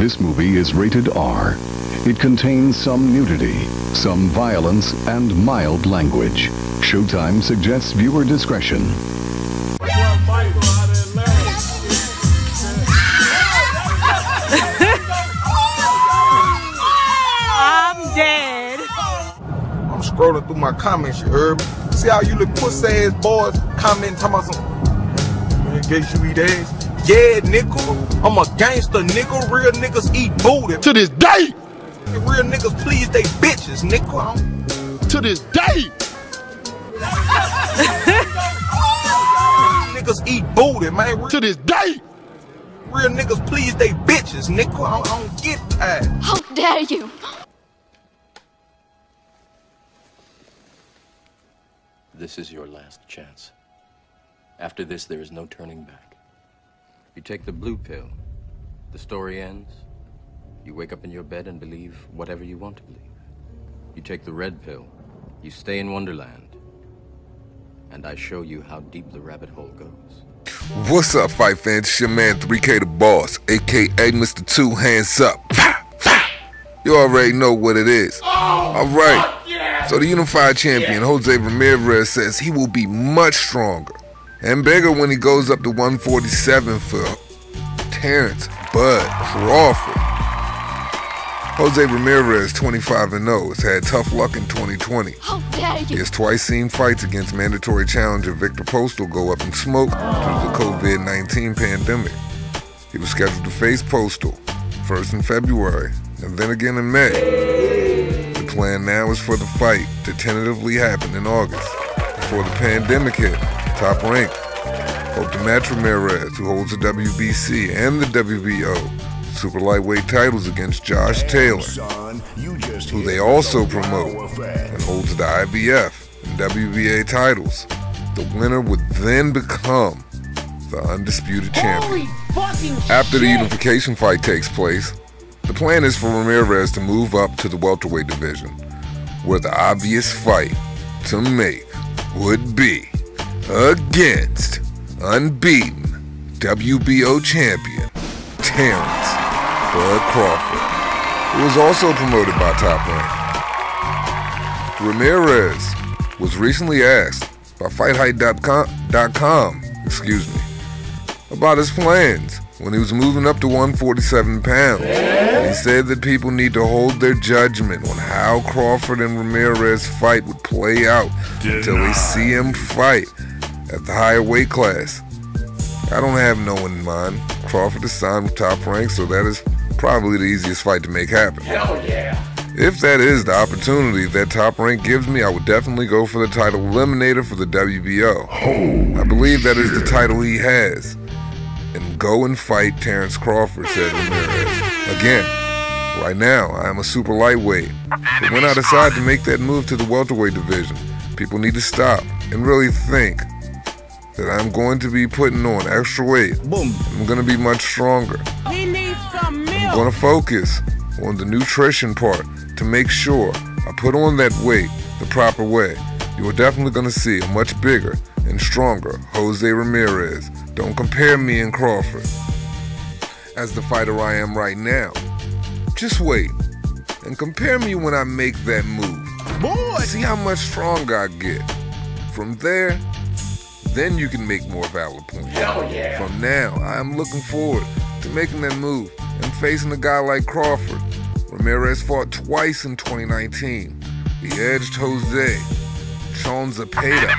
This movie is rated R. It contains some nudity, some violence, and mild language. Showtime suggests viewer discretion. I'm dead. I'm scrolling through my comments, you heard me? See how you look pussy-ass boys commenting, talking about some, man, gay you eat ass? Yeah, nigga, I'm a gangster, nigga. Real niggas eat booty. To this day! Real niggas please they bitches, nigga. To this day! Niggas eat booty, man. To this day! Real niggas please they bitches, nigga. I don't get that. How dare you? This is your last chance. After this, there is no turning back. You take the blue pill, the story ends. You wake up in your bed and believe whatever you want to believe. You take the red pill, you stay in Wonderland, and I show you how deep the rabbit hole goes. What's up, fight fans? It's your man 3K the Boss, aka Mr. Two Hands Up. You already know what it is. Alright, yeah. So the unified champion, Jose Ramirez, says he will be much stronger and bigger when he goes up to 147 for Terrence Bud Crawford. Jose Ramirez, 25-0, has had tough luck in 2020. How dare you? He has twice seen fights against mandatory challenger Victor Postal go up in smoke due to the COVID-19 pandemic. He was scheduled to face Postal, first in February and then again in May. The plan now is for the fight to tentatively happen in August, before the pandemic hit. Top Rank hope to match Ramirez, who holds the WBC and the WBO super lightweight titles, against Josh Taylor, who they also promote and holds the IBF and WBA titles. The winner would then become the Undisputed champion. After the unification fight takes place, the plan is for Ramirez to move up to the welterweight division, where the obvious fight to make would be against unbeaten WBO champion Terrence Bud Crawford, who was also promoted by Top Rank. Ramirez was recently asked by FightHype.com, about his plans when he was moving up to 147 pounds. And he said that people need to hold their judgment on how Crawford and Ramirez fight would play out until they see him fight at the higher weight class. I don't have no one in mind. Crawford is signed with Top Rank, so that is probably the easiest fight to make happen. Hell yeah! If that is the opportunity that Top Rank gives me, I would definitely go for the title eliminator for the WBO. I believe that is the title he has. And go and fight Terrence Crawford, said Ramirez. Again, right now, I am a super lightweight. But when I decide to make that move to the welterweight division, people need to stop and really think that I'm going to be putting on extra weight. I'm going to be much stronger. He needs some milk. I'm going to focus on the nutrition part to make sure I put on that weight the proper way. You are definitely going to see a much bigger and stronger Jose Ramirez. Don't compare me and Crawford as the fighter I am right now. Just wait and compare me when I make that move. Boy! See how much stronger I get. From there, then you can make more valid points. Hell yeah! From now, I am looking forward to making that move and facing a guy like Crawford. Ramirez fought twice in 2019. He edged Jose Chonzapeta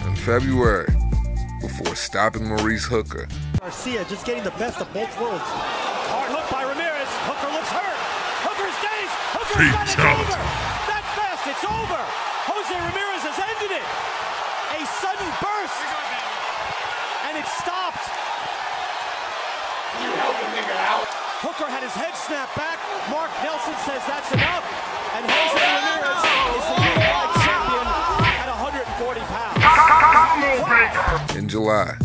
in February before stopping Maurice Hooker. Garcia just getting the best of both worlds. Hard hook by Ramirez. Hooker looks hurt. Hooker stays. Hooker's got it. Over. That fast, it's over. Jose Ramirez has ended it. A sudden burst. And it stopped. You help the nigga out. Hooker had his head snapped back. Mark Nelson says that's enough. And Jose Ramirez is the unified champion at 140 pounds. In July,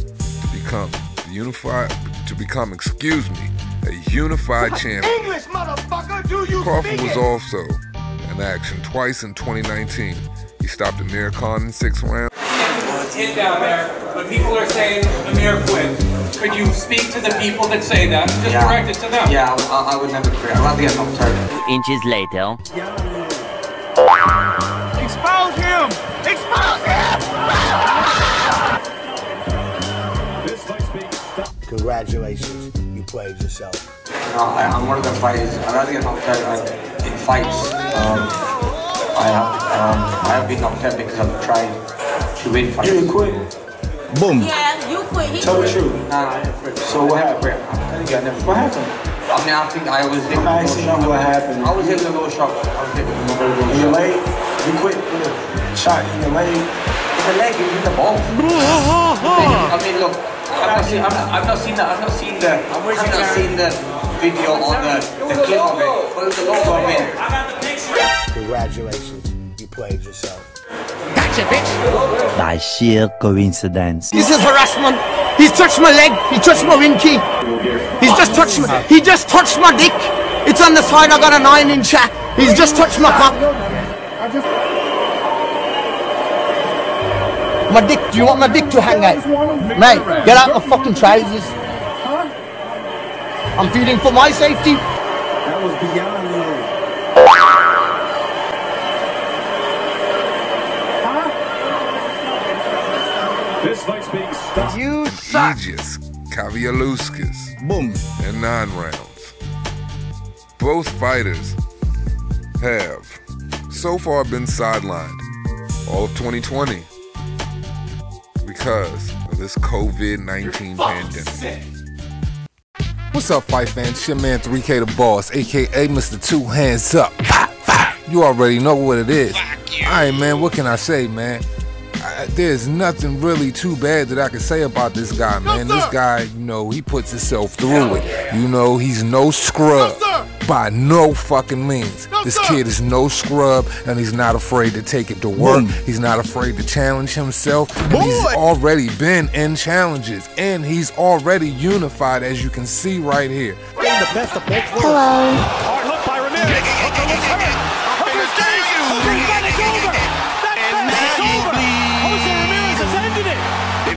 a unified champion. English, motherfucker, do you Crawford was also in action twice in 2019. He stopped Amir Khan in 6 rounds. Well, it's hit down there, but people are saying Amir quit. Could you speak to the people that say that? Just direct it to them. Yeah, I would never quit. I'd rather get knocked out. Inches later. Expose him! Expose him! Congratulations, you played yourself. No, I'm one of the fighters. I'd rather get knocked out in fights. I have been knocked out because I've tried to win fights. You quit? Boom. Yeah, you quit. He Tell the quit. truth. Nah, I didn't quit. So what happened? What happened? I mean, I think I was hit with I'm a asking low you shot. what happened. I was hit with a low shot. I was hit with a very low In your shot. leg? You quit with a shot in your leg? In the leg, in the ball. I mean, look, I've not seen the video or the clip of it, but it's a logo of it. Congratulations, you played yourself. Gotcha, bitch! By sheer coincidence. This is harassment. He's touched my leg. He touched my ring key. He's just touched me. He just touched my dick. It's on the side. I got a 9-inch. He's just touched my cock. My dick. Do you want my dick to hang out? Mate, get out my fucking trousers. I'm feeling for my safety. That was beyond me. This fight's being stopped. You suck. Aegis, Kavialuskas, Boom. and 9 rounds. Both fighters have so far been sidelined all of 2020 because of this COVID-19 pandemic. What's up, fight fans? It's your man 3K the Boss, aka Mr. Two Hands Up. You already know what it is. Alright, man, what can I say, man? There's nothing really too bad that I can say about this guy, man. This guy, you know, he puts himself through it. You know, he's no scrub by no fucking means. This kid is no scrub, and he's not afraid to take it to work. He's not afraid to challenge himself, and he's already been in challenges, and he's already unified, as you can see right here. The best of both worlds. Hello. Hard hook by Ramirez. Hooker looks hurt. Hooker stays. Hooker's got it over. That's over. Jose Ramirez has ended it.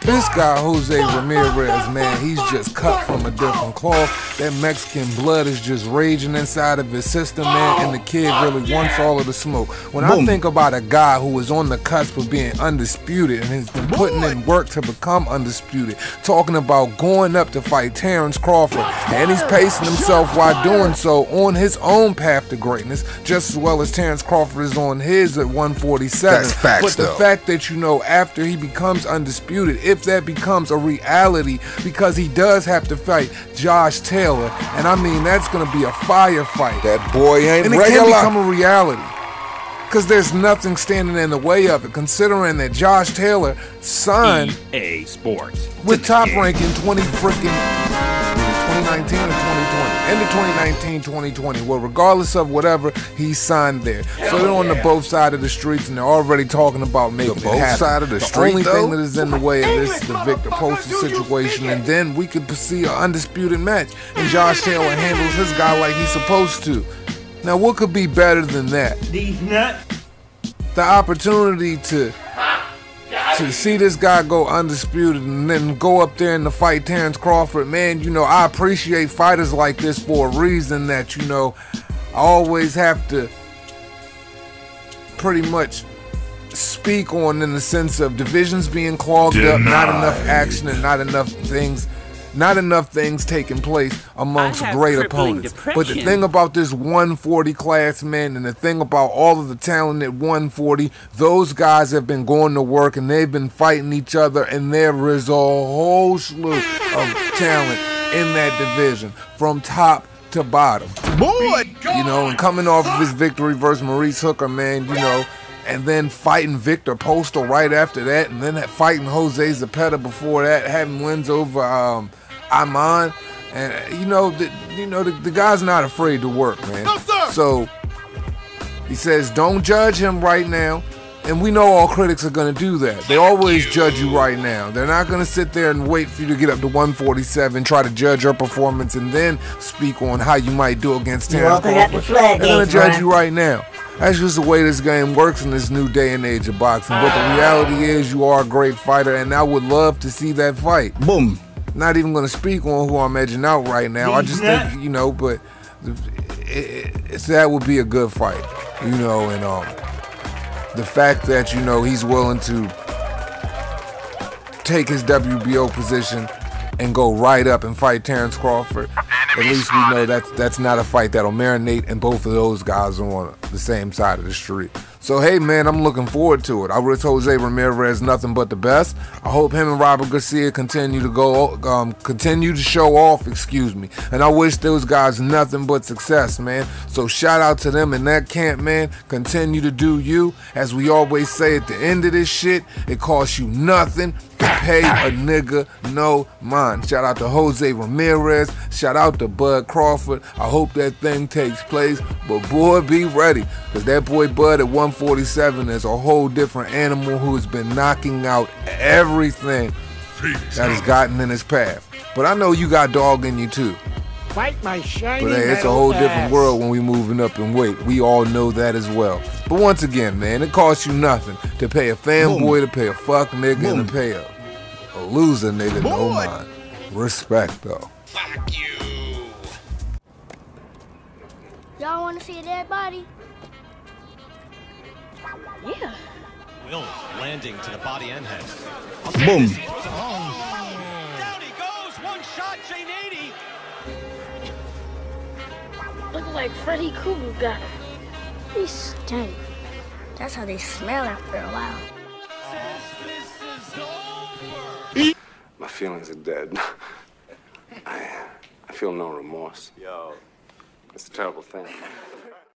This guy, Jose Ramirez, man, he's just cut from a different cloth. That Mexican blood is just raging inside of his system, man, and the kid really wants all of the smoke. When I think about a guy who is on the cusp of being undisputed and has been putting in work to become undisputed, talking about going up to fight Terrence Crawford, and he's pacing himself while doing so on his own path to greatness, just as well as Terrence Crawford is on his at 147. That's facts, but the fact that, you know, after he becomes undisputed, if that becomes a reality, because he does have to fight Josh Taylor, and I mean, that's gonna be a firefight. That boy ain't and it regular. can become a reality, because there's nothing standing in the way of it, considering that Josh Taylor signed EA Sports with Top Rank in 2019 or 2020. End of 2019, 2020. Well, regardless of whatever, he signed there. So they're on the both sides of the streets, and they're already talking about making it happen. Both side of the The street, only though? thing that is in the way of this is the Victor Postal situation, and then we could see an undisputed match, and Josh Taylor handles his guy like he's supposed to. Now, what could be better than that? These nuts. The opportunity to see this guy go undisputed and then go up there and to fight Terrence Crawford, man, you know, I appreciate fighters like this for a reason that, you know, I always have to pretty much speak on, in the sense of divisions being clogged up, not enough action, and not enough things taking place amongst great opponents. But the thing about this 140 class, man, and the thing about all of the talent at 140, those guys have been going to work and they've been fighting each other, and there is a whole slew of talent in that division from top to bottom. You know, and coming off of his victory versus Maurice Hooker, man, you know, and then fighting Victor Postal right after that, and then fighting Jose Zepeda before that, having wins over Amon, and the guy's not afraid to work, man. So he says, don't judge him right now, and we know all critics are gonna do that. They always judge you right now. They're not gonna sit there and wait for you to get up to 147, try to judge your performance, and then speak on how you might do against Terrence Crawford. They're gonna judge you right now. That's just the way this game works in this new day and age of boxing. But the reality is, you are a great fighter, and I would love to see that fight. Boom. not even gonna speak on who I'm edging out right now. I just think, you know, but that would be a good fight, you know, and the fact that, you know, he's willing to take his WBO position and go right up and fight Terrence Crawford, at least we know that's not a fight that'll marinate, and both of those guys are on the same side of the street. So hey man, I'm looking forward to it. I wish Jose Ramirez nothing but the best. I hope him and Robert Garcia continue to show off, and I wish those guys nothing but success, man. So shout out to them in that camp, man. Continue to do you. As we always say at the end of this shit, it costs you nothing to pay a nigga no mind. Shout out to Jose Ramirez. Shout out to Bud Crawford. I hope that thing takes place, but boy, be ready, because that boy Bud at 147 is a whole different animal who has been knocking out everything that has gotten in his path. But I know you got dog in you too. Fight my shiny But hey, it's a whole different world when we moving up in weight. We all know that as well. But once again, man, it costs you nothing to pay a fanboy, to pay a fuck nigga, and to pay a loser nigga no mind. Respect though. Fuck you. Y'all want to see a dead body? Yeah. Will landing to the body and head. Boom. Down he goes. One shot, Jane 80. Look like Freddy Krueger got him. He stink. That's how they smell after a while. My feelings are dead. I feel no remorse. Yo. It's a terrible thing.